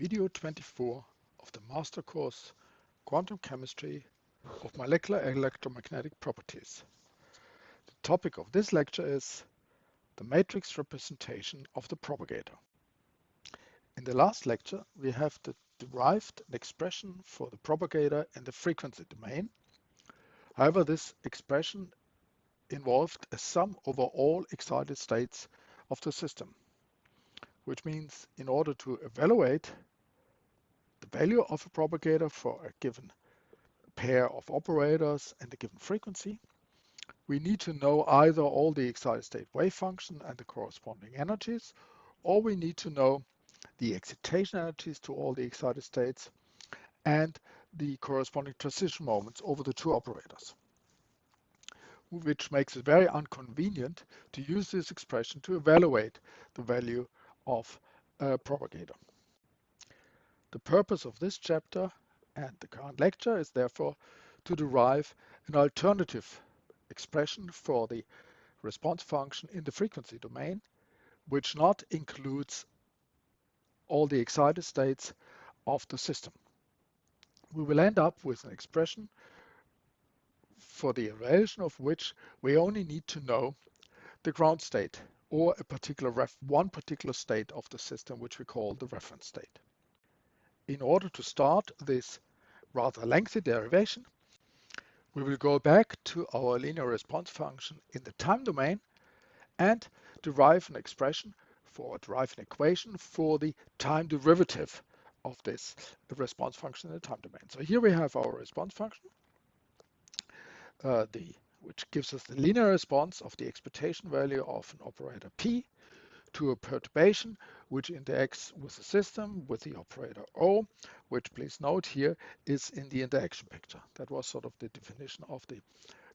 Video 24 of the master course Quantum Chemistry of Molecular Electromagnetic Properties. The topic of this lecture is the matrix representation of the propagator. In the last lecture, we have derived an expression for the propagator in the frequency domain. However, this expression involved a sum over all excited states of the system, which means in order to evaluate the value of a propagator for a given pair of operators and a given frequency, we need to know either all the excited state wave function and the corresponding energies, or we need to know the excitation energies to all the excited states and the corresponding transition moments over the two operators, which makes it very inconvenient to use this expression to evaluate the value of a propagator. The purpose of this chapter and the current lecture is therefore to derive an alternative expression for the response function in the frequency domain, which not includes all the excited states of the system. We will end up with an expression for the evaluation of which we only need to know the ground state or one particular state of the system, which we call the reference state. In order to start this rather lengthy derivation, we will go back to our linear response function in the time domain and derive an equation for the time derivative of this response function in the time domain. So here we have our response function, which gives us the linear response of the expectation value of an operator P to a perturbation which interacts with the system with the operator O, which, please note here, is in the interaction picture. That was sort of the definition of the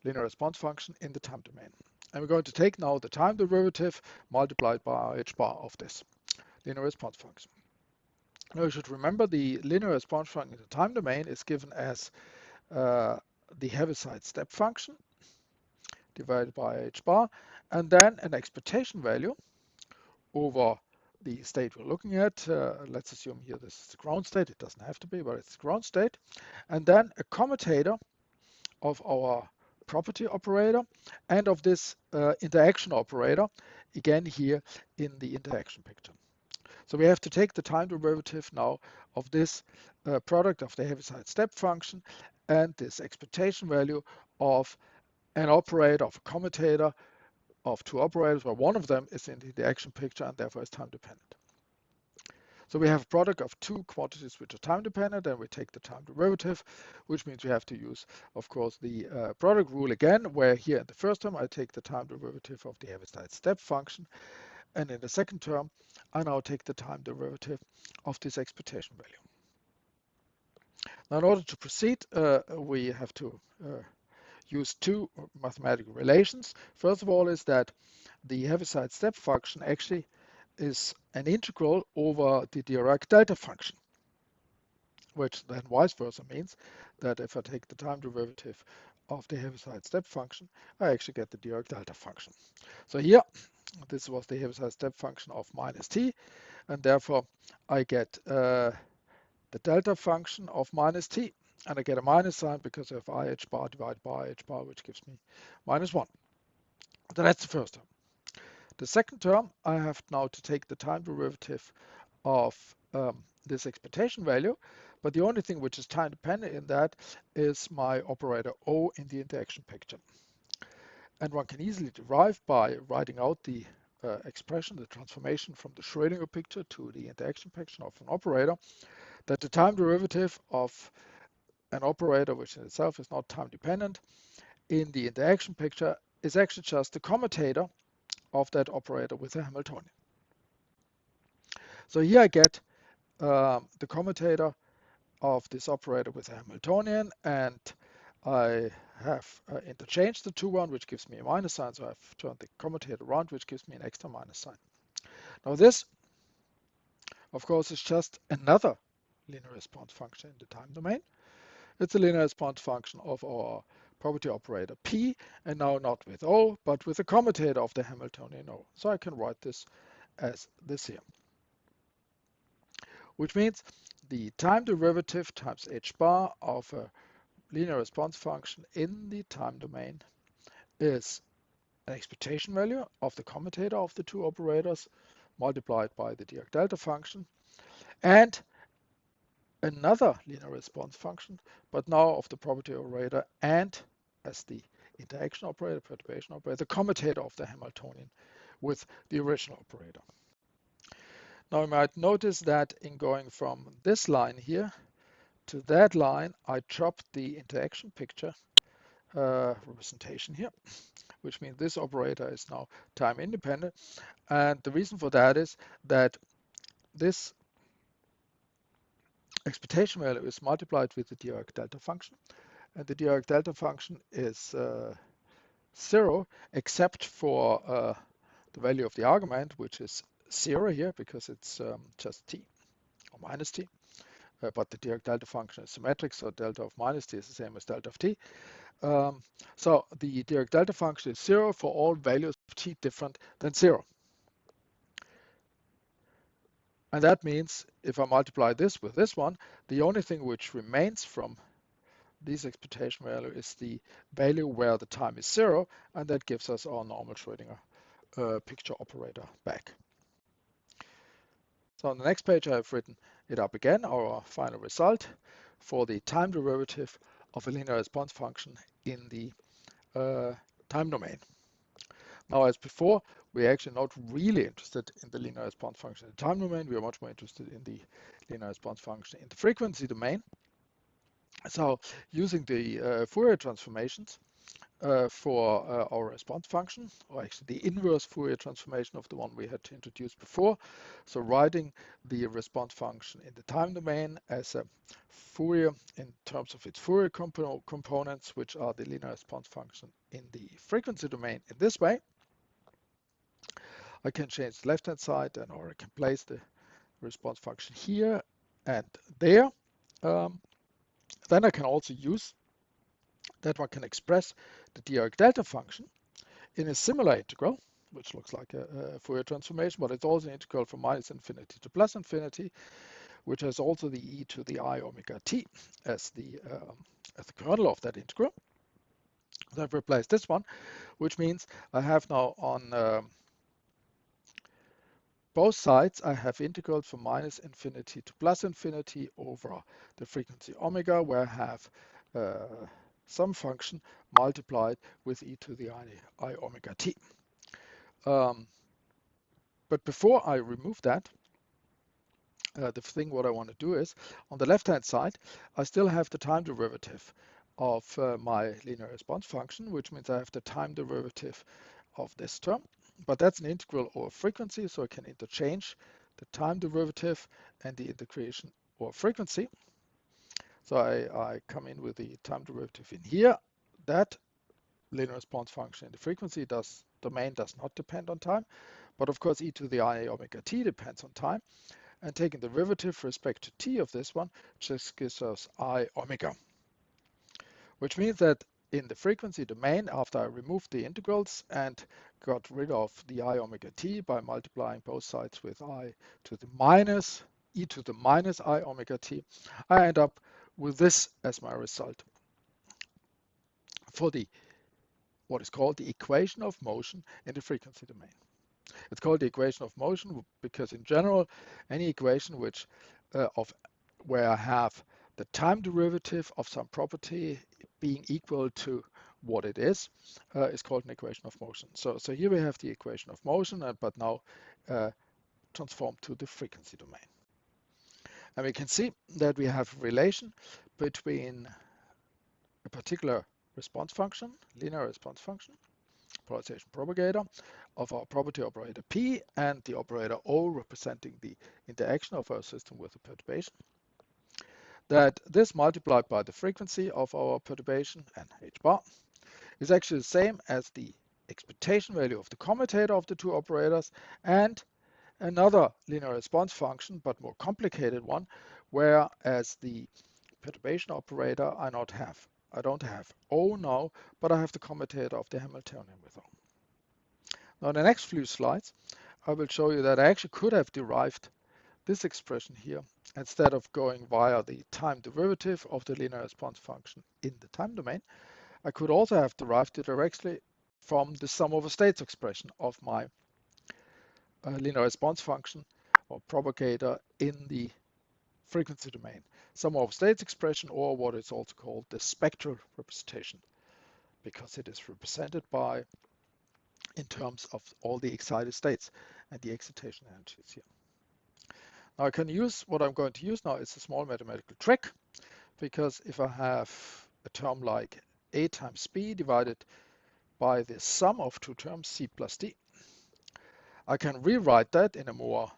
linear response function in the time domain. And we're going to take now the time derivative multiplied by h bar of this linear response function. Now you should remember the linear response function in the time domain is given as the Heaviside step function divided by h bar, and then an expectation value over the state we're looking at. Let's assume here this is the ground state. It doesn't have to be, but it's the ground state. And then a commutator of our property operator and of this interaction operator, again here in the interaction picture. So we have to take the time derivative now of this product of the Heaviside step function and this expectation value of an operator, of a commutator, of two operators, where one of them is in the interaction picture and therefore is time dependent. So we have a product of two quantities which are time dependent, and we take the time derivative, which means we have to use, of course, the product rule again, where here in the first term I take the time derivative of the Heaviside step function, and in the second term I now take the time derivative of this expectation value. Now in order to proceed, we have to use two mathematical relations. First of all is that the Heaviside step function actually is an integral over the Dirac delta function, which then vice versa means that if I take the time derivative of the Heaviside step function, I actually get the Dirac delta function. So here, this was the Heaviside step function of minus t, and therefore I get the delta function of minus t. And I get a minus sign because of I h bar divided by h bar, which gives me minus 1. So that's the first term. The second term, I have now to take the time derivative of this expectation value, but the only thing which is time dependent in that is my operator O in the interaction picture. And one can easily derive by writing out the expression, the transformation from the Schrödinger picture to the interaction picture of an operator, that the time derivative of an operator which in itself is not time dependent in the interaction picture is actually just the commutator of that operator with a Hamiltonian. So here I get the commutator of this operator with a Hamiltonian, and I have interchanged the two one, which gives me a minus sign, so I've turned the commutator around, which gives me an extra minus sign. Now this, of course, is just another linear response function in the time domain. It's a linear response function of our property operator P, and now not with O, but with a commutator of the Hamiltonian O. So I can write this as this here. which means the time derivative times h bar of a linear response function in the time domain is an expectation value of the commutator of the two operators multiplied by the Dirac delta function, and another linear response function, but now of the property operator and as the interaction operator, perturbation operator, the commutator of the Hamiltonian with the original operator. Now you might notice that in going from this line here to that line, I chopped the interaction picture representation here, which means this operator is now time independent. And the reason for that is that this expectation value is multiplied with the Dirac delta function. And the Dirac delta function is 0 except for the value of the argument, which is 0 here because it's just t or minus t. But the Dirac delta function is symmetric, so delta of minus t is the same as delta of t. So the Dirac delta function is 0 for all values of t different than 0. And that means if I multiply this with this one, the only thing which remains from this expectation value is the value where the time is 0, and that gives us our normal Schrödinger picture operator back. So on the next page, I have written it up again, our final result for the time derivative of a linear response function in the time domain. Now, as before, we're actually not really interested in the linear response function in the time domain. We are much more interested in the linear response function in the frequency domain. So using the Fourier transformations for our response function, or actually the inverse Fourier transformation of the one we had to introduce before. So writing the response function in the time domain as a Fourier in terms of its Fourier components, which are the linear response function in the frequency domain in this way. I can change the left-hand side, or I can place the response function here and there. Then I can also use that one can express the Dirac delta function in a similar integral, which looks like a Fourier transformation, but it's also an integral from minus infinity to plus infinity, which has also the e to the I omega t as the kernel of that integral. So I've replaced this one, which means I have now on both sides, I have integrals from minus infinity to plus infinity over the frequency omega, where I have some function multiplied with e to the I omega t. But before I remove that, the thing what I want to do is, on the left-hand side, I still have the time derivative of my linear response function, which means I have the time derivative of this term. But that's an integral over frequency, so I can interchange the time derivative and the integration over frequency. So I come in with the time derivative in here. That linear response function in the frequency domain does not depend on time, but of course e to the I omega t depends on time. And taking the derivative with respect to t of this one just gives us I omega, which means that in the frequency domain, after I removed the integrals and got rid of the I omega t by multiplying both sides with I to the minus e to the minus I omega t, I end up with this as my result for the what is called the equation of motion in the frequency domain. It's called the equation of motion because in general, any equation which where I have the time derivative of some property being equal to what it is called an equation of motion. So here we have the equation of motion, but now transformed to the frequency domain. And we can see that we have a relation between a particular response function, linear response function, polarization propagator, of our property operator P and the operator O representing the interaction of our system with the perturbation. That this multiplied by the frequency of our perturbation, and h bar, is actually the same as the expectation value of the commutator of the two operators and another linear response function, but more complicated one, whereas the perturbation operator I don't have O now, but I have the commutator of the Hamiltonian with O. Now in the next few slides, I will show you that I actually could have derived this expression here instead of going via the time derivative of the linear response function in the time domain, I could also have derived it directly from the sum over states expression of my linear response function or propagator in the frequency domain. Sum over states expression, or what is also called the spectral representation, because it is represented by in terms of all the excited states and the excitation energies here. Now I can use what I'm going to use now is a small mathematical trick, because if I have a term like A times B divided by the sum of two terms C plus D, I can rewrite that in a more,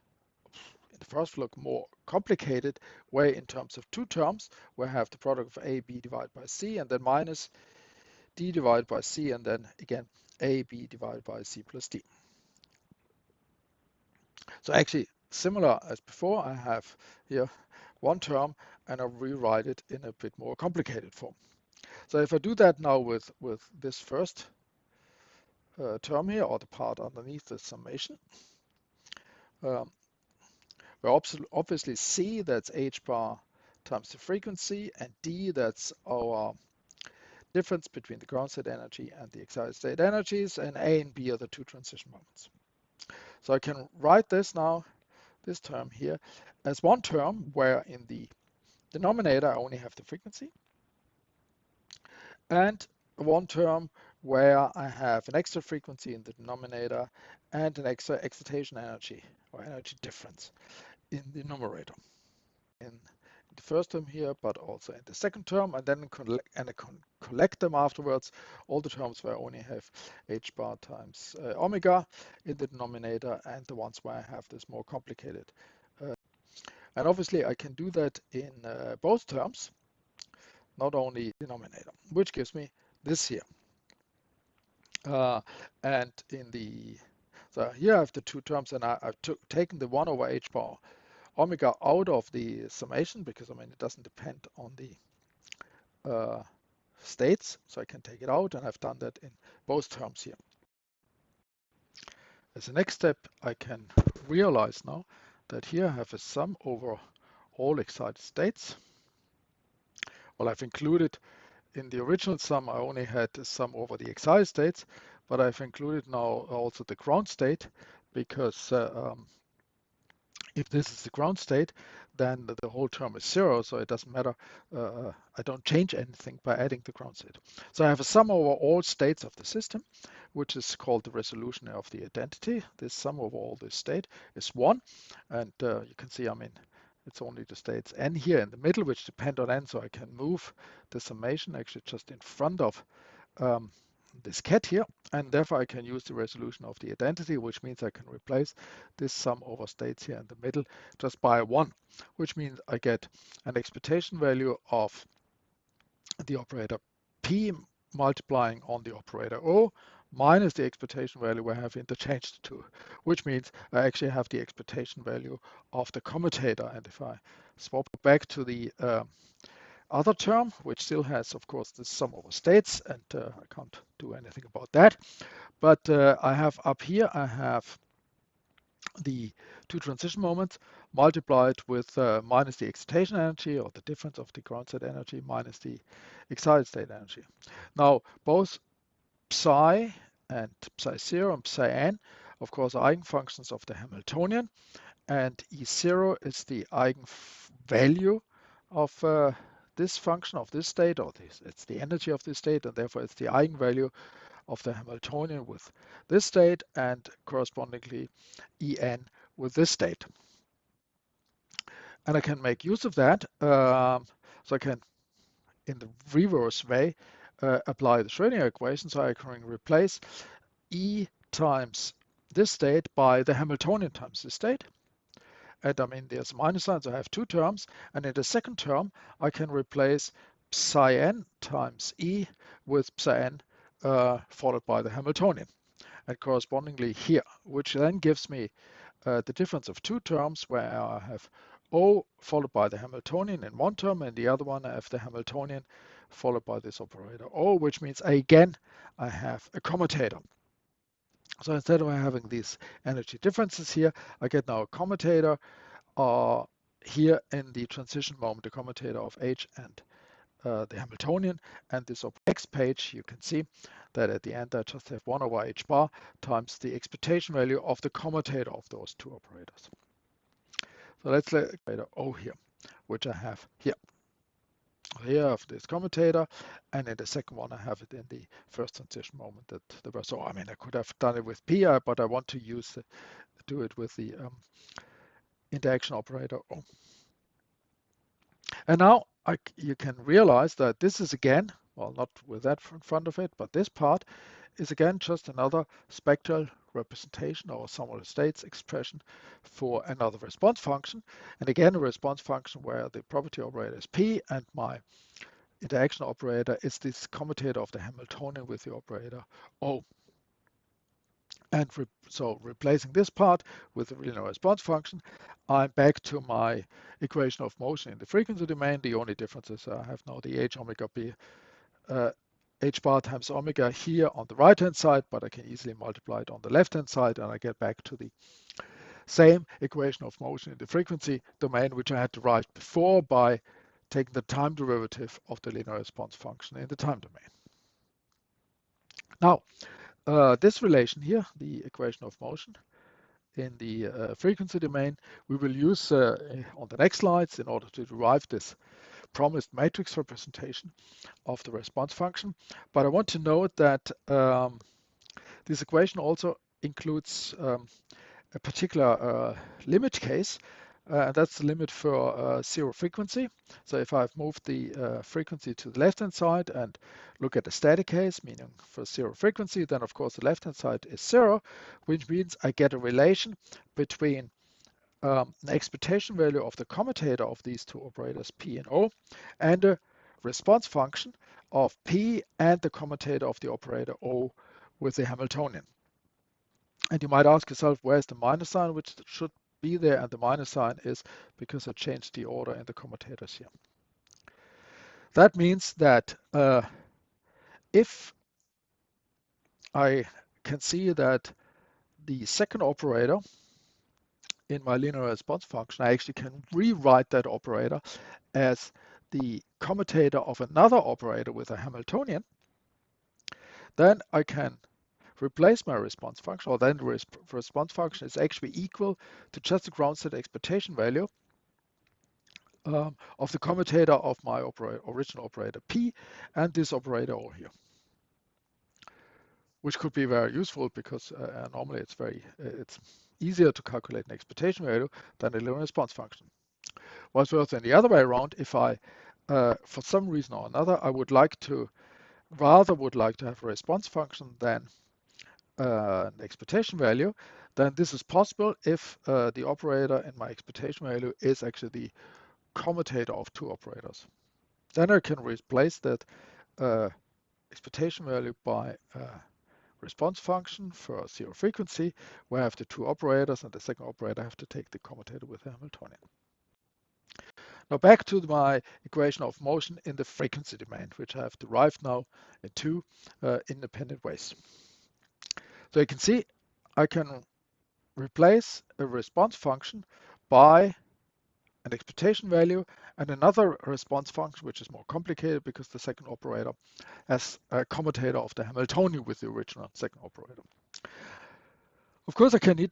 in the first look, more complicated way in terms of two terms, where I have the product of A, B divided by C, and then minus D divided by C, and then again A, B divided by C plus D. So actually, similar as before, I have here one term, and I rewrite it in a bit more complicated form. So if I do that now with this first term here, or the part underneath the summation, we obviously C, that's h bar times the frequency, and D, that's our difference between the ground state energy and the excited state energies, and A and B are the two transition moments. So I can write this now, this term here, as one term where in the denominator I only have the frequency, and one term where I have an extra frequency in the denominator and an extra excitation energy or energy difference in the numerator. In the first term here, but also in the second term, and then collect them afterwards, all the terms where I only have h bar times omega in the denominator, and the ones where I have this more complicated. And obviously I can do that in both terms, not only denominator, which gives me this here. And in the, so here I have the two terms, and I've taken the 1 over h bar omega out of the summation, because I mean it doesn't depend on the states, so I can take it out, and I've done that in both terms here. As a next step, I can realize now that here I have a sum over all excited states. Well, I've included in the original sum, I only had a sum over the excited states, but I've included now also the ground state, because if this is the ground state, then the whole term is 0, so it doesn't matter. I don't change anything by adding the ground state. So I have a sum over all states of the system, which is called the resolution of the identity. This sum over all this state is 1, and you can see, I mean, it's only the states n here in the middle, which depend on n, so I can move the summation actually just in front of this cat here, and therefore I can use the resolution of the identity, which means I can replace this sum over states here in the middle just by 1, which means I get an expectation value of the operator P multiplying on the operator O minus the expectation value where I have interchanged the two, which means I actually have the expectation value of the commutator. And if I swap back to the other term, which still has, of course, the sum over states, and I can't do anything about that. But I have up here, I have the two transition moments multiplied with minus the excitation energy, or the difference of the ground state energy minus the excited state energy. Now, both psi and psi0 and psi-n, of course, are eigenfunctions of the Hamiltonian, and E0 is the eigenvalue of this function of this state, or it's the energy of this state, and therefore it's the eigenvalue of the Hamiltonian with this state, and correspondingly En with this state. And I can make use of that, so I can, in the reverse way, apply the Schrödinger equation, so I can replace E times this state by the Hamiltonian times this state. And I mean, there's a minus sign, so I have two terms. And in the second term, I can replace psi-n times E with psi-n followed by the Hamiltonian. And correspondingly here, which then gives me the difference of two terms where I have O followed by the Hamiltonian in one term, and the other one I have the Hamiltonian followed by this operator O, which means again I have a commutator. So instead of having these energy differences here, I get now a commutator here in the transition moment, the commutator of H and the Hamiltonian, and this next page, you can see that at the end I just have 1 over H bar times the expectation value of the commutator of those two operators. So let's let operator O here, which I have here. Here I have this commutator, and in the second one I have it in the first transition moment. So I mean I could have done it with P, but I want to do it with the interaction operator O. And now you can realize that this is again, well, not with that in front of it, but this part is again just another spectral representation or sum of the states expression for another response function. And again, a response function where the property operator is P and my interaction operator is this commutator of the Hamiltonian with the operator O. And so replacing this part with the linear response function, I'm back to my equation of motion in the frequency domain. The only difference is I have now the H omega B, H bar times omega here on the right-hand side, but I can easily multiply it on the left-hand side, and I get back to the same equation of motion in the frequency domain, which I had derived before by taking the time derivative of the linear response function in the time domain. Now, this relation here, the equation of motion in the frequency domain, we will use on the next slides in order to derive this promised matrix representation of the response function. But I want to note that this equation also includes a particular limit case, and that's the limit for zero frequency. So if I've moved the frequency to the left-hand side and look at the static case, meaning for zero frequency, then of course the left-hand side is 0, which means I get a relation between an expectation value of the commutator of these two operators P and O and a response function of P and the commutator of the operator O with the Hamiltonian. And you might ask yourself, where's the minus sign, which should be there, and the minus sign is because I changed the order in the commutators here. That means that if I can see that the second operator in my linear response function, I actually can rewrite that operator as the commutator of another operator with a Hamiltonian, then I can replace my response function, or then the response function is actually equal to just the ground state expectation value of the commutator of my original operator P and this operator O here, which could be very useful because normally it's easier to calculate an expectation value than a linear response function. What's worse than the other way around, if I, for some reason or another, I would like to have a response function than an expectation value, then this is possible if the operator in my expectation value is actually the commutator of two operators. Then I can replace that expectation value by a response function for zero frequency, where I have the two operators, and the second operator I have to take the commutator with the Hamiltonian. Now back to my equation of motion in the frequency domain, which I have derived now in two independent ways. So you can see I can replace a response function by an expectation value and another response function, which is more complicated because the second operator has a commutator of the Hamiltonian with the original second operator. Of course, I can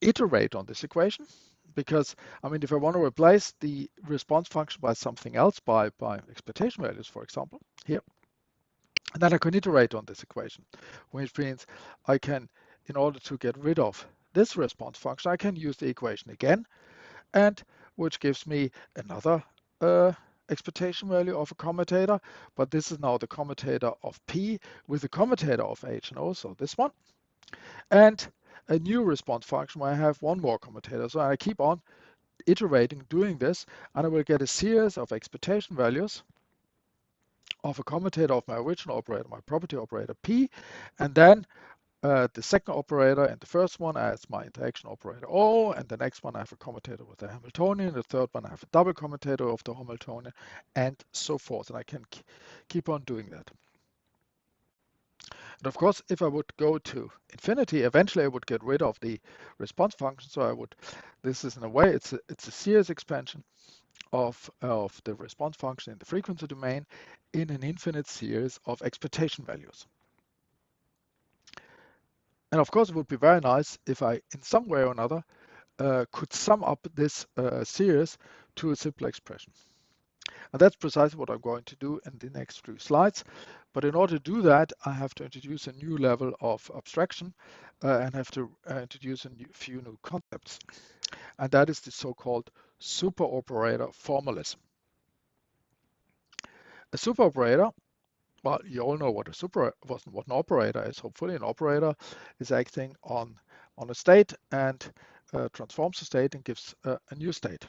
iterate on this equation because, I mean, if I want to replace the response function by something else, by expectation values, for example, here, and then I can iterate on this equation, which means I can, in order to get rid of this response function, I can use the equation again, and which gives me another expectation value of a commutator, but this is now the commutator of P with the commutator of H and O, so this one, and a new response function where I have one more commutator. So I keep on iterating, doing this, and I will get a series of expectation values of a commutator of my original operator, my property operator P, and then the second operator and the first one as my interaction operator O, and the next one I have a commutator with the Hamiltonian, the third one I have a double commutator of the Hamiltonian, and so forth. And I can keep on doing that. And of course, if I would go to infinity, eventually I would get rid of the response function. So I would, this is in a way, it's a series expansion of the response function in the frequency domain in an infinite series of expectation values. And of course, it would be very nice if I, in some way or another, could sum up this series to a simple expression. And that's precisely what I'm going to do in the next few slides. But in order to do that, I have to introduce a new level of abstraction and have to introduce a few new concepts. And that is the so-called superoperator formalism. A superoperator, well, you all know what what an operator is. Hopefully, an operator is acting on a state and transforms the state and gives a new state.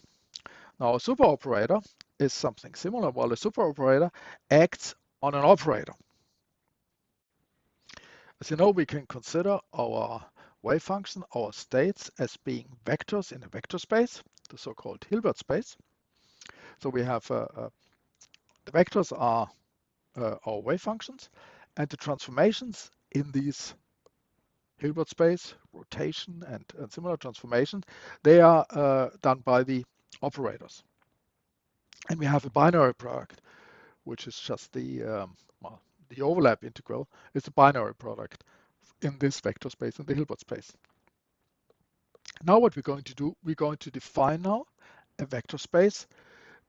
Now, a superoperator is something similar. While a superoperator acts on an operator. As you know, we can consider our wave function, our states, as being vectors in a vector space, the so-called Hilbert space. So we have the vectors are our wave functions, and the transformations in these Hilbert space, rotation and similar transformations, they are done by the operators. And we have a binary product, which is just the overlap integral is a binary product in this vector space, in the Hilbert space. Now what we're going to do, we're going to define now a vector space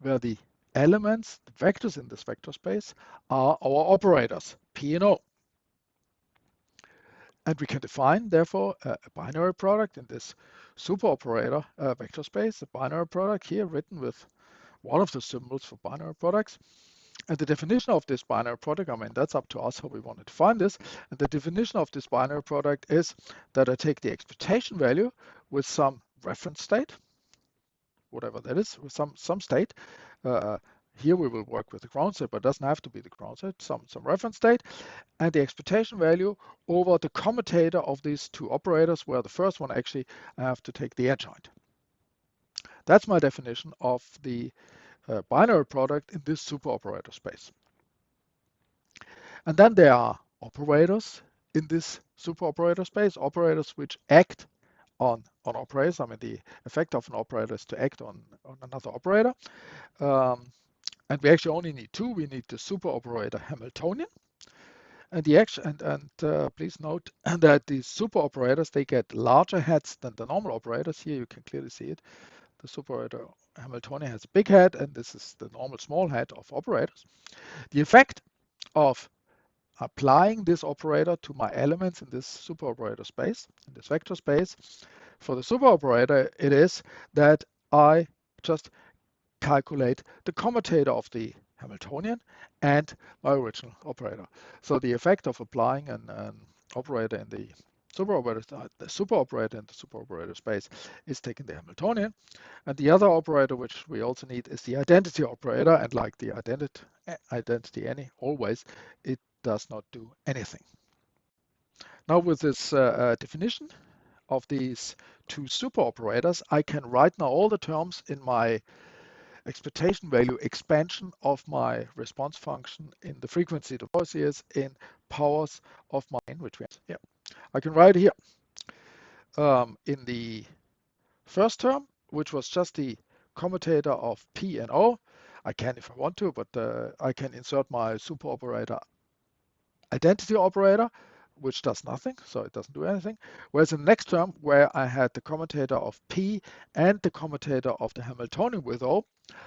where the elements, the vectors in this vector space, are our operators, P and O. And we can define, therefore, a binary product in this superoperator vector space, a binary product here written with one of the symbols for binary products. And the definition of this binary product, I mean, that's up to us how we want to define this. And the definition of this binary product is that I take the expectation value with some reference state, whatever that is, with some state. Here we will work with the ground state, but it doesn't have to be the ground state, some reference state, and the expectation value over the commutator of these two operators, where the first one actually I have to take the adjoint. That's my definition of the binary product in this superoperator space. And then there are operators in this superoperator space, operators which act on operators. I mean, the effect of an operator is to act on another operator. And we actually only need two. We need the superoperator Hamiltonian. And please note that these superoperators, they get larger heads than the normal operators. Here you can clearly see it. The superoperator Hamiltonian has a big head, and this is the normal small head of operators. The effect of applying this operator to my elements in this superoperator space, in this vector space, for the superoperator, it is that I just calculate the commutator of the Hamiltonian and my original operator. So the effect of applying an operator in the superoperator in the superoperator space is taking the Hamiltonian, and the other operator which we also need is the identity operator, and like the identity any always, it does not do anything. Now with this definition of these two superoperators, I can write now all the terms in my expectation value expansion of my response function in the frequency to powers is in powers of mine, which we have here. I can write here in the first term, which was just the commutator of P and O. I can if I want to, but I can insert my superoperator identity operator, which does nothing, so it doesn't do anything. Whereas in the next term, where I had the commutator of P and the commutator of the Hamiltonian with O,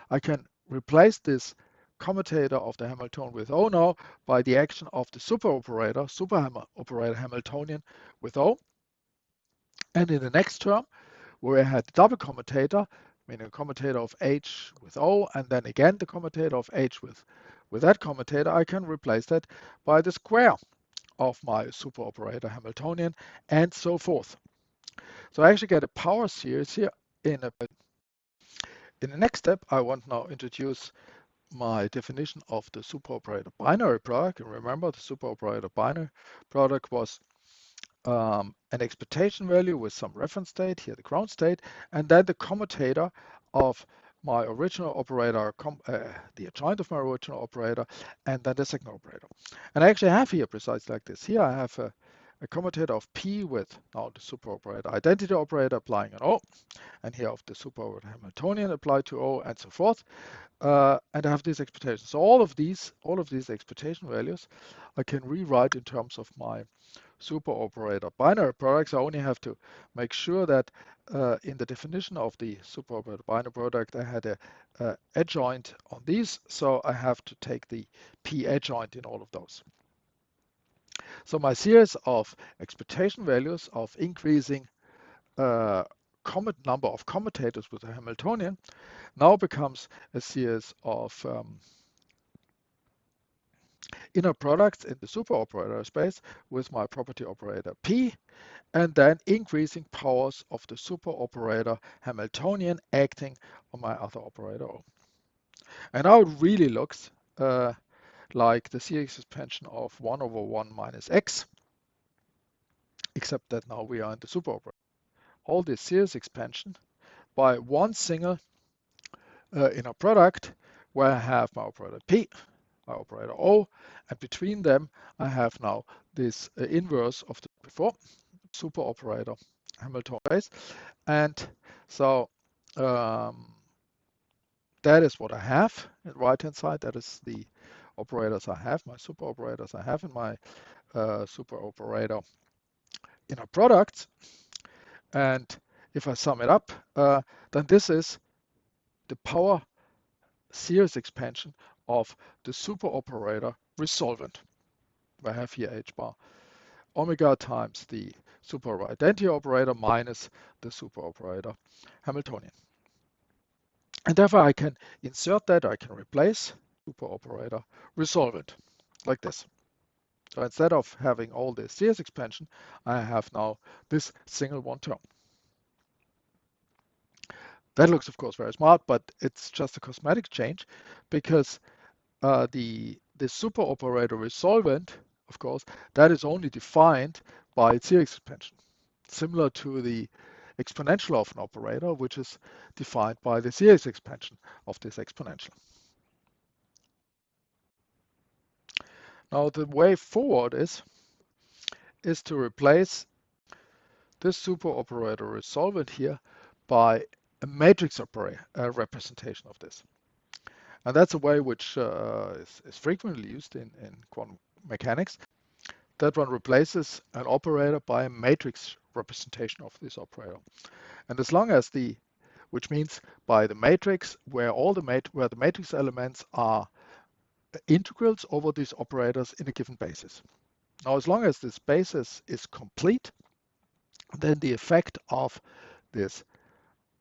I can replace this commutator of the Hamiltonian with O now by the action of the superoperator Hamiltonian with O. And in the next term, where I had the double commutator, meaning a commutator of H with O, and then again the commutator of H with that commutator, I can replace that by the square of my superoperator Hamiltonian, and so forth. So I actually get a power series here. In the next step, I want now introduce my definition of the superoperator binary product. And remember, the superoperator binary product was an expectation value with some reference state, here the ground state, and then the commutator of my original operator, the adjoint of my original operator, and then the second operator. And I actually have here precisely like this. Here I have a commutator of P with now the super operator identity operator applying an O, and here of the super operator Hamiltonian applied to O, and so forth. And I have these expectations. So all of these expectation values I can rewrite in terms of my super operator binary products. I only have to make sure that in the definition of the super operator binary product, I had a adjoint on these. So I have to take the P adjoint in all of those. So my series of expectation values of increasing number of commutators with a Hamiltonian now becomes a series of inner products in the super operator space with my property operator P, and then increasing powers of the super operator Hamiltonian acting on my other operator O. And now it really looks like the series expansion of 1 over 1 minus x, except that now we are in the super operator. All this series expansion by one single inner product where I have my operator P, my operator O, and between them I have now this inverse of the before super operator Hamiltonian base. And so that is what I have on the right hand side. That is the operators I have, my super operators I have in my super operator inner products. And if I sum it up, then this is the power series expansion of the super operator resolvent. I have here h bar omega times the super identity operator minus the super operator Hamiltonian. And therefore I can insert that, I can replace super operator resolvent like this. So instead of having all this series expansion, I have now this single one term. That looks, of course, very smart, but it's just a cosmetic change because the super operator resolvent, of course, that is only defined by its series expansion, similar to the exponential of an operator, which is defined by the series expansion of this exponential. Now the way forward is to replace this super operator resolvent here by a matrix representation of this. And that's a way which is frequently used in quantum mechanics. That one replaces an operator by a matrix representation of this operator. And as long as which means by the matrix where the matrix elements are integrals over these operators in a given basis. Now, as long as this basis is complete, then the effect of this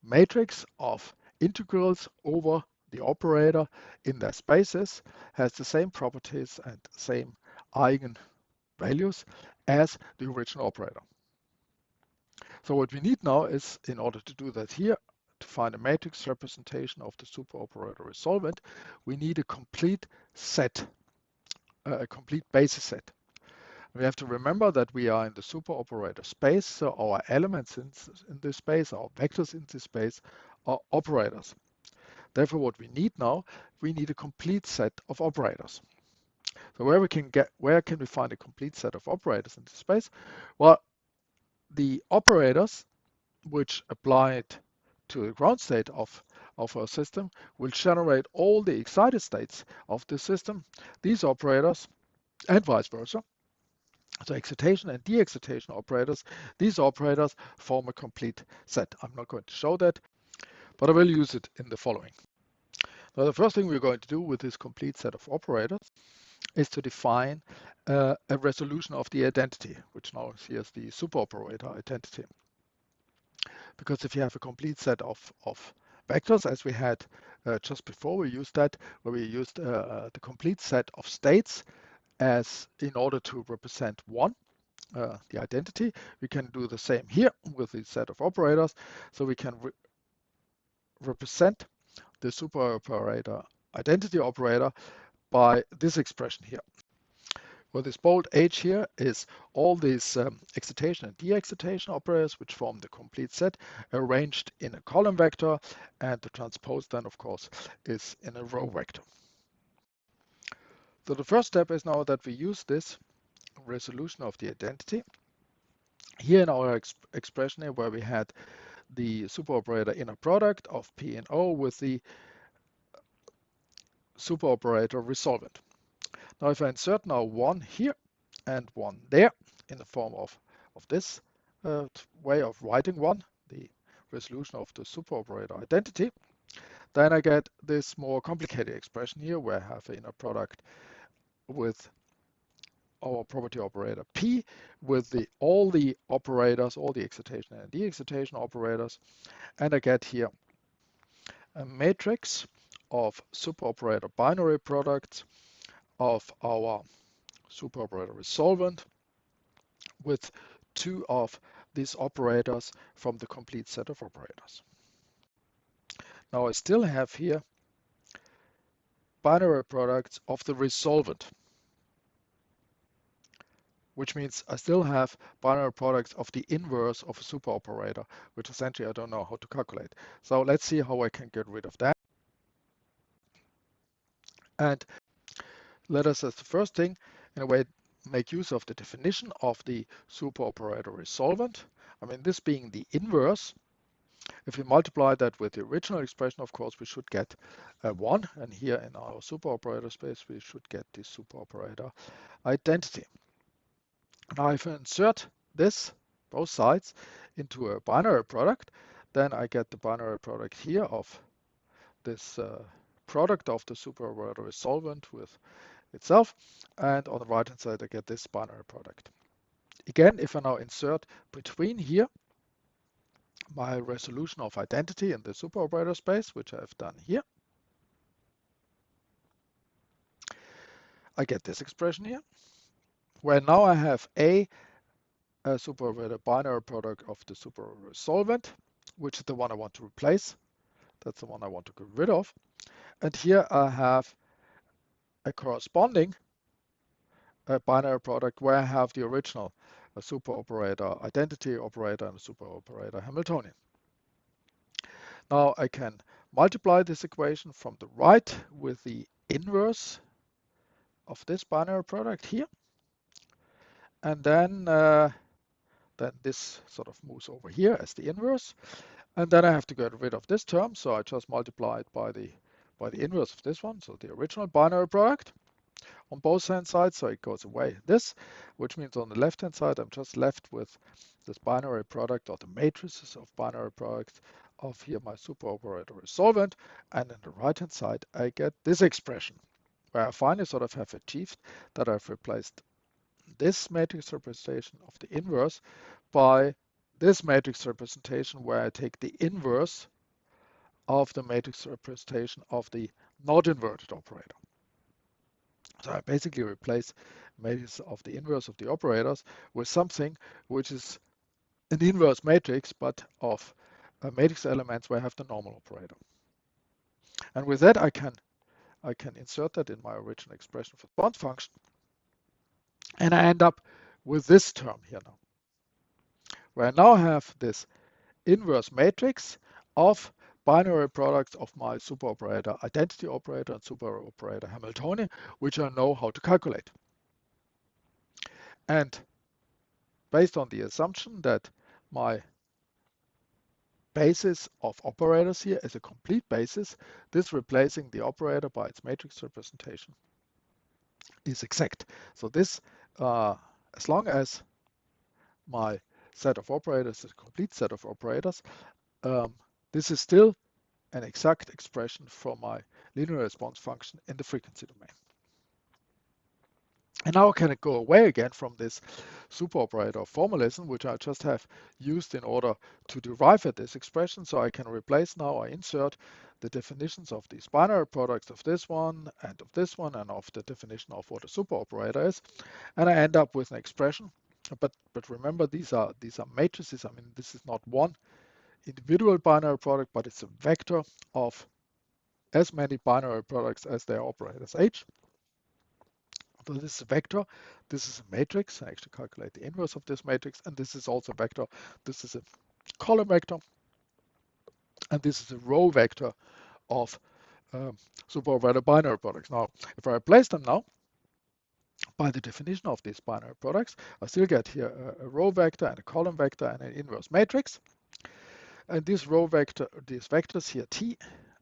matrix of integrals over the operator in their spaces has the same properties and same eigenvalues as the original operator. So what we need now is, in order to do that here, to find a matrix representation of the super operator resolvent, we need a complete set, a complete basis set. We have to remember that we are in the super operator space, so our elements in this space, our vectors in this space, are operators. Therefore, what we need now, we need a complete set of operators. So where can we find a complete set of operators in this space? Well, the operators which applied to the ground state of our system will generate all the excited states of the system. These operators, and vice versa, so excitation and de-excitation operators, these operators form a complete set. I'm not going to show that, but I will use it in the following. Now, the first thing we're going to do with this complete set of operators is to define a resolution of the identity, which now is the super operator identity. Because if you have a complete set of vectors, as we had just before, we used that, where we used the complete set of states as in order to represent one, the identity. We can do the same here with the set of operators. So we can represent the super operator identity operator by this expression here. Well, this bold H here is all these excitation and de-excitation operators which form the complete set arranged in a column vector, and the transpose then of course is in a row vector. So the first step is now that we use this resolution of the identity. Here in our expression here where we had the superoperator inner product of P and O with the superoperator resolvent. Now if I insert now one here and one there in the form of this way of writing one, the resolution of the superoperator identity, then I get this more complicated expression here where I have an inner product with our property operator P with all the operators, all the excitation and de-excitation operators, and I get here a matrix of superoperator binary products of our superoperator resolvent with two of these operators from the complete set of operators. Now I still have here binary products of the resolvent, which means I still have binary products of the inverse of a superoperator, which essentially I don't know how to calculate. So let's see how I can get rid of that. And let us, as the first thing, in a way, make use of the definition of the superoperator resolvent. I mean, this being the inverse. If we multiply that with the original expression, of course, we should get 1. And here in our superoperator space, we should get the superoperator identity. Now, if I insert this, both sides, into a binary product, then I get the binary product here of this product of the superoperator resolvent with itself. And on the right-hand side, I get this binary product. Again, if I now insert between here my resolution of identity in the superoperator space, which I've done here, I get this expression here, where now I have a superoperator binary product of the superoperator resolvent, which is the one I want to replace. That's the one I want to get rid of. And here I have a corresponding binary product where I have the original superoperator identity operator and superoperator Hamiltonian. Now I can multiply this equation from the right with the inverse of this binary product here. And then this sort of moves over here as the inverse. And then I have to get rid of this term. So I just multiply it by the inverse of this one. So the original binary product on both hand sides. So it goes away this, which means on the left hand side, I'm just left with this binary product or the matrices of binary products of here my superoperator resolvent. And on the right hand side, I get this expression where I finally sort of have achieved that I've replaced this matrix representation of the inverse by this matrix representation where I take the inverse of the matrix representation of the not inverted operator. So I basically replace matrix of the inverse of the operators with something which is an inverse matrix, but of matrix elements where I have the normal operator. And with that, I can insert that in my original expression for the bond function. And I end up with this term here now, where I now have this inverse matrix of binary products of my superoperator identity operator and superoperator Hamiltonian, which I know how to calculate. And based on the assumption that my basis of operators here is a complete basis, this replacing the operator by its matrix representation is exact. So this, as long as my set of operators is a complete set of operators, this is still an exact expression for my linear response function in the frequency domain. And now can it go away again from this superoperator formalism, which I just have used in order to derive at this expression. So I can replace now, I insert the definitions of these binary products of this one and of this one and of the definition of what a superoperator is. And I end up with an expression. But remember, these are matrices. I mean, this is not one individual binary product, but it's a vector of as many binary products as their operators H. So this is a vector, this is a matrix. I actually calculate the inverse of this matrix, and this is also a vector. This is a column vector, and this is a row vector of superoperator binary products. Now, if I replace them now by the definition of these binary products, I still get here a row vector and a column vector and an inverse matrix. And this row vector, these vectors here, T,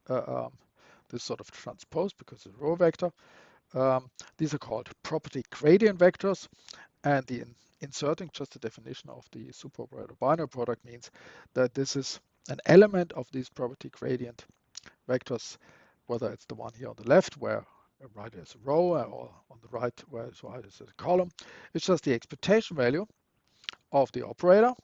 this sort of transpose because it's a row vector. These are called property gradient vectors, and the inserting just the definition of the superoperator binary product means that this is an element of these property gradient vectors, whether it's the one here on the left where right is a row or on the right where right is a column. It's just the expectation value of the operator,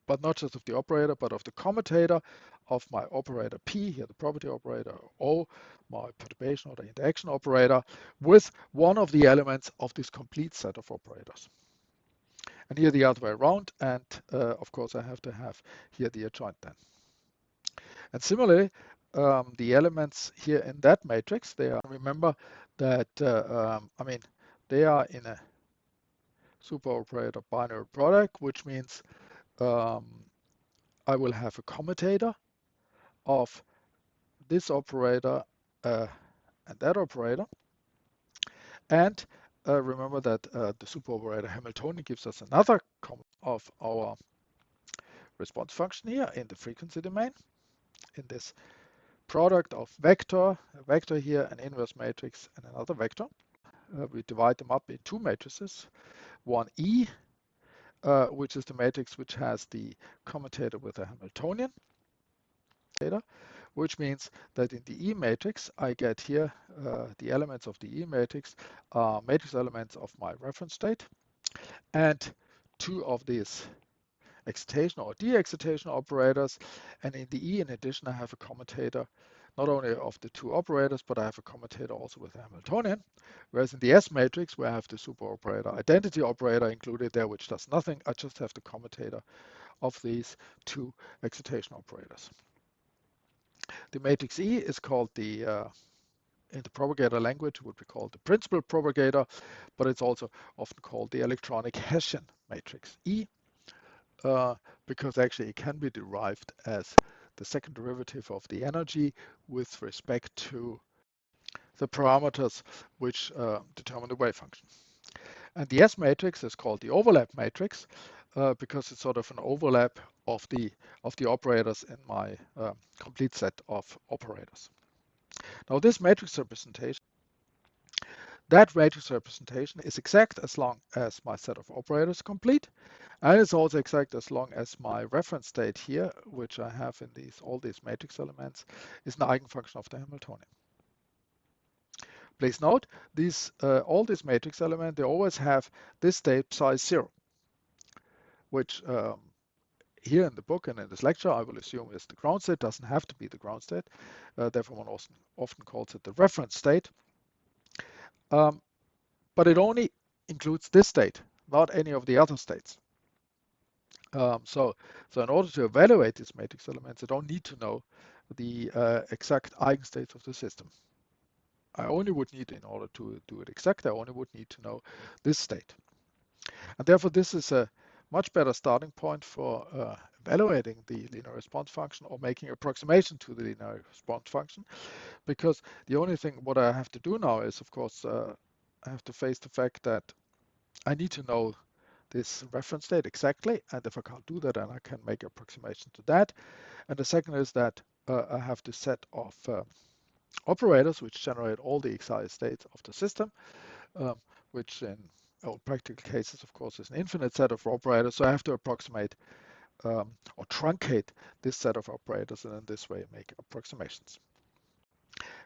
but not just of the operator, but of the commutator of my operator P, here the property operator, O, my perturbation or the interaction operator, with one of the elements of this complete set of operators. And here the other way around, and of course I have to have here the adjoint then. And similarly, the elements here in that matrix, they are, remember that, they are in a superoperator binary product, which means I will have a commutator of this operator and that operator. And remember that the superoperator Hamiltonian gives us another of our response function here in the frequency domain, in this product of vector, a vector here, an inverse matrix, and another vector. We divide them up in two matrices. One E, which is the matrix which has the commutator with a Hamiltonian, which means that in the E matrix, I get here the elements of the E matrix are matrix elements of my reference state, and two of these excitation or de-excitation operators. And in the E, in addition, I have a commutator not only of the two operators, but I have a commutator also with a Hamiltonian. Whereas in the S matrix, where I have the superoperator identity operator included there, which does nothing, I just have the commutator of these two excitation operators. The matrix E is called the, in the propagator language, would be called the principal propagator, but it's also often called the electronic Hessian matrix E, because actually it can be derived as the second derivative of the energy with respect to the parameters which determine the wave function. And the S matrix is called the overlap matrix because it's sort of an overlap of the operators in my complete set of operators. Now this matrix representation, that matrix representation is exact as long as my set of operators is complete, and it's also exact as long as my reference state here, which I have in all these matrix elements, is an eigenfunction of the Hamiltonian. Please note, all these matrix elements, they always have this state size 0, which here in the book and in this lecture, I will assume is the ground state. Doesn't have to be the ground state. Therefore, one often calls it the reference state. But it only includes this state, not any of the other states. So in order to evaluate these matrix elements, I don't need to know the exact eigenstates of the system. I only would need, in order to do it exact, I only would need to know this state. And therefore, this is a much better starting point for evaluating the linear response function or making approximation to the linear response function, because the only thing what I have to do now is, of course, I have to face the fact that I need to know this reference state exactly, and if I can't do that, then I can make approximation to that. And the second is that I have the set of operators which generate all the excited states of the system, which in all practical cases, of course, is an infinite set of operators. So I have to approximate or truncate this set of operators, and in this way make approximations.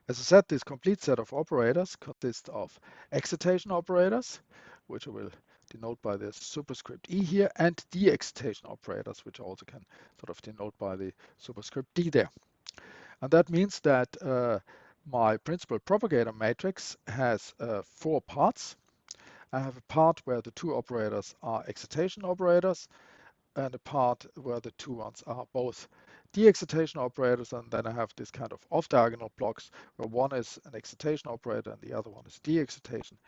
As I said, this complete set of operators consists of excitation operators, which I will denote by this superscript E here, and de-excitation operators, which I also can sort of denote by the superscript D there. And that means that my principal propagator matrix has 4 parts. I have a part where the 2 operators are excitation operators, and a part where the 2 ones are both de-excitation operators, and then I have this kind of off-diagonal blocks where one is an excitation operator and the other one is de-excitation,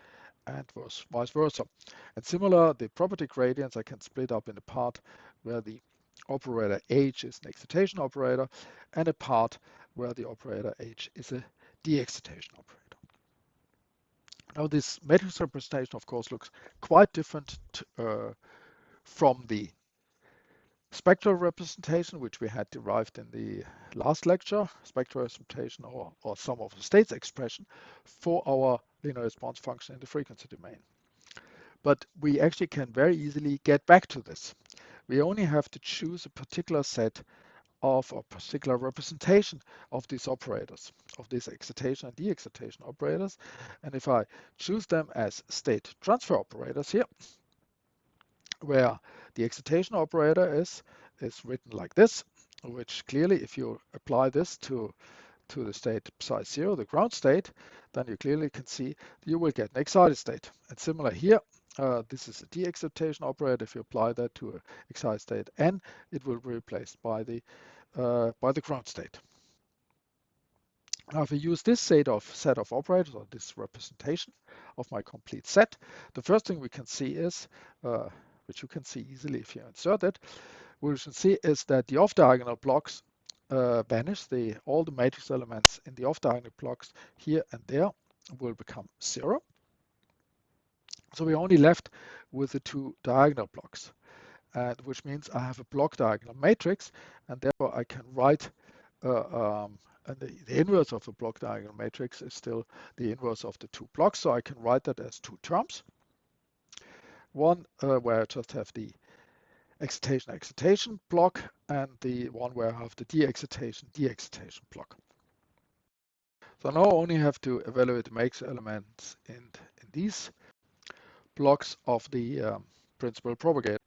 and vice versa. And similar, the property gradients I can split up in a part where the operator H is an excitation operator and a part where the operator H is a de-excitation operator. Now this matrix representation of course looks quite different from the spectral representation which we had derived in the last lecture, spectral representation or sum of the states expression for our linear response function in the frequency domain. But we actually can very easily get back to this. We only have to choose a particular set of a particular representation of these operators, of these excitation and de-excitation operators. And if I choose them as state transfer operators here, where the excitation operator is written like this, which clearly if you apply this to the state psi 0, the ground state, then you clearly can see you will get an excited state. And similar here, this is a de-excitation operator. If you apply that to an excited state n, it will be replaced by the ground state. Now, if I use this set of operators, or this representation of my complete set, the first thing we can see is, which you can see easily if you insert it, what we should see is that the off-diagonal blocks vanish. All the matrix elements in the off-diagonal blocks here and there will become 0. So we're only left with the two diagonal blocks, which means I have a block diagonal matrix, and therefore I can write and the inverse of a block diagonal matrix is still the inverse of the two blocks. So I can write that as two terms. One where I just have the excitation block, and the one where I have the de-excitation block. So now I only have to evaluate the matrix elements in these blocks of the principal propagator.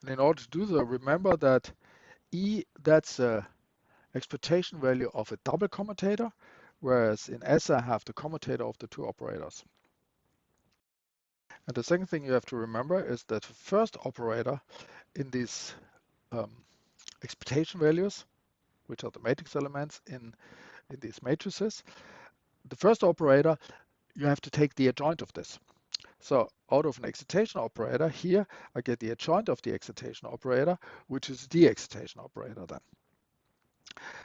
And in order to do so, remember that E, that's a expectation value of a double commutator, whereas in S I have the commutator of the two operators. And the second thing you have to remember is that the first operator in these expectation values, which are the matrix elements in these matrices, the first operator, you have to take the adjoint of this. So out of an excitation operator, here I get the adjoint of the excitation operator, which is a de-excitation operator then.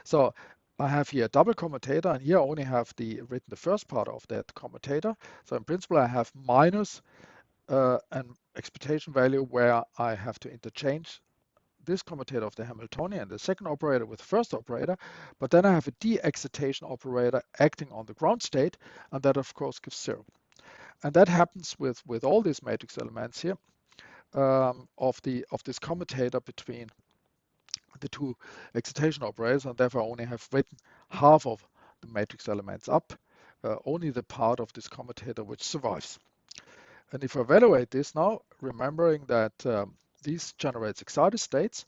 So I have here a double commutator, and here I only have written the first part of that commutator. So in principle, I have minus an expectation value where I have to interchange this commutator of the Hamiltonian and the second operator with the first operator, but then I have a de-excitation operator acting on the ground state, and that of course gives 0. And that happens with all these matrix elements here of this commutator between the two excitation operators, and therefore I only have written half of the matrix elements up, only the part of this commutator which survives. And if I evaluate this now, remembering that these generates excited states,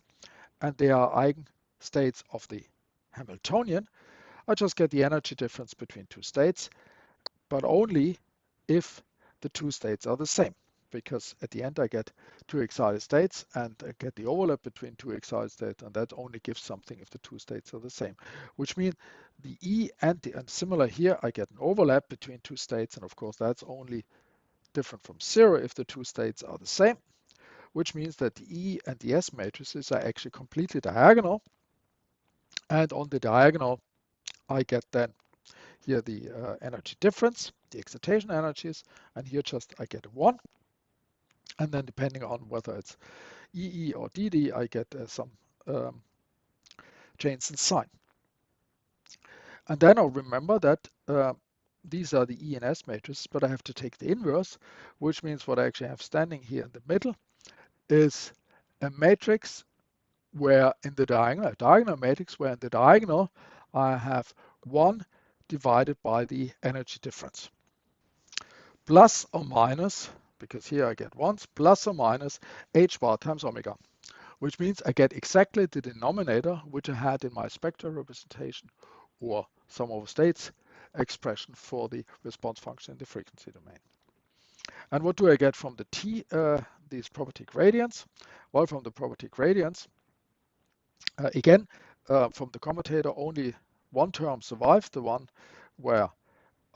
and they are eigenstates of the Hamiltonian, I just get the energy difference between two states, but only if the two states are the same, because at the end I get two excited states and I get the overlap between two excited states, and that only gives something if the two states are the same, which means the E and similar here, I get an overlap between two states, and of course that's only different from 0 if the two states are the same, which means that the E and the S matrices are actually completely diagonal, and on the diagonal I get then here the energy difference, the excitation energies, and here just I get a 1. And then depending on whether it's EE or DD, I get some change in sign. And then I'll remember that these are the E and S matrices, but I have to take the inverse, which means what I actually have standing here in the middle is a matrix where in the diagonal, a diagonal matrix where in the diagonal I have 1 divided by the energy difference. Plus or minus, because here I get 1s, plus or minus h bar times omega, which means I get exactly the denominator which I had in my spectral representation or sum over states expression for the response function in the frequency domain. And what do I get from the T, these property gradients? Well, from the property gradients, again, from the commutator, only one term survives, the one where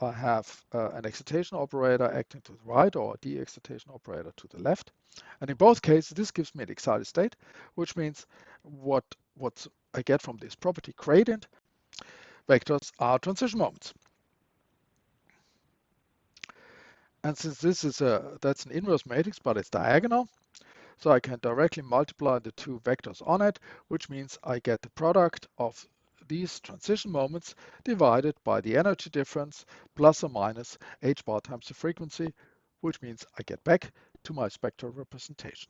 I have an excitation operator acting to the right or a de-excitation operator to the left. And in both cases, this gives me an excited state, which means what I get from this property gradient vectors are transition moments. And since this is that's an inverse matrix, but it's diagonal, so I can directly multiply the two vectors on it, which means I get the product of these transition moments divided by the energy difference plus or minus h bar times the frequency, which means I get back to my spectral representation.